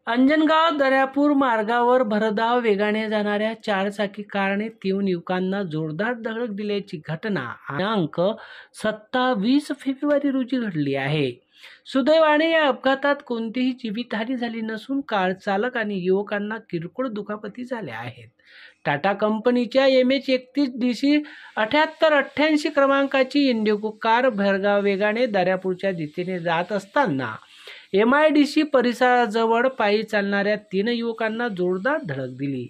अंजनगाव दर्यापूर मार्गावर भरधाव वेगाने जाणाऱ्या चारचाकी कारने 3 युवकांना जोरदार धडक दिल्याची घटना दिनांक 27 फेब्रुवारी रोजी घडली आहे। सुदैवाने या अपघातात कोणतीही जीवितहानी झाली नसून कार चालक आणि युवकांना किरकोळ दुखापती झाल्या आहेत। टाटा कंपनीच्या MH31DC 7888 क्रमांकाची इंडिगो कार भरधाव वेगाने दर्यापूरच्या दिशेने जात असताना MIDC परिसराजवळ पायी चालणाऱ्या 3 युवकांना जोरदार धडक दिली।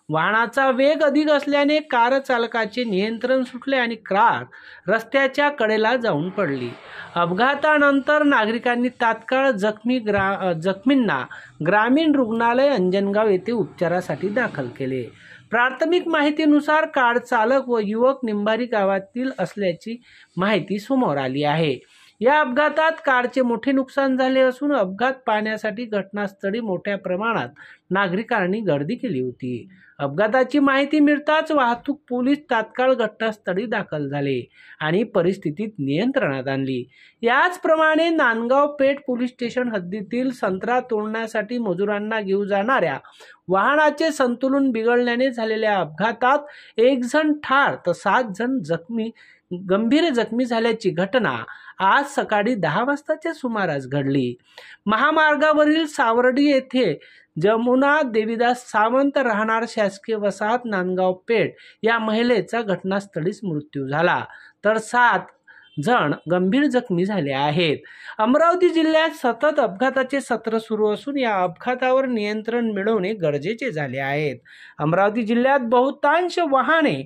वाहनाचा वेग अधिक असल्याने कार चालकाचे नियंत्रण सुटले आणि कार रस्त्याच्या कडेला जाऊन पडली। अपघातानंतर नागरिकांनी तात्काळ जखमींना ग्रामीण रुग्णालय अंजनगाव येथे उपचारासाठी दाखल केले। प्राथमिक माहितीनुसार कार चालक व युवक निंबारी गावातील असल्याची माहिती समोर आली आहे। या अपघातात कारचे मोठे नुकसान झाले असून अपघात पाहण्यासाठी घटनास्थळी मोठ्या प्रमाणात नागरिकांनी गर्दी केली होती। अपघाताची माहिती मिळताच वाहतूक पोलीस तात्काळ घटनास्थळी दाखल झाले आणि परिस्थितीत नियंत्रणात आणली। याचप्रमाणे नांदगाव पेठ पोलीस स्टेशन हद्दीतील संत्रा तोडण्यासाठी मजुरांना घेऊन जाणाऱ्या वाहनाचे संतुलन बिघडल्याने झालेल्या अपघातात 1 जण ठार तर 7 जण गंभीर जखमी झाल्याची घटना आज सकाळी 10 वाजताच्या सुमारास घडली। महामार्गावरील सावर्डी येथे जमुना देवीदास सावंत राहणार शासकीय वसाहत नांदगाव पेठ या महिलेचा घटनास्थळीच मृत्यू झाला तर 7 जण गंभीर जखमी झाले आहेत। अमरावती जिल्ह्यात सतत अपघाताचे सत्र सुरू असून या अपघातावर नियंत्रण मिळवणे गरजेचे झाले आहे। अमरावती जिल्ह्यात बहुतांश वाहने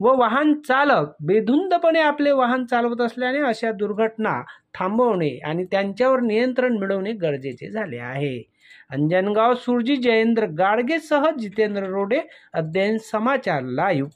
व वाहन चालक बेधुंदपणे आपले वाहन चालवत असल्याने अशा दुर्घटना थांबवणे आणि त्यांच्यावर नियंत्रण मिळवणे गरजेचे झाले आहे। अंजनगाव सुरजी जयेंद्र गाडगेसह जितेंद्र रोडे, अध्ययन समाचार लाईव्ह।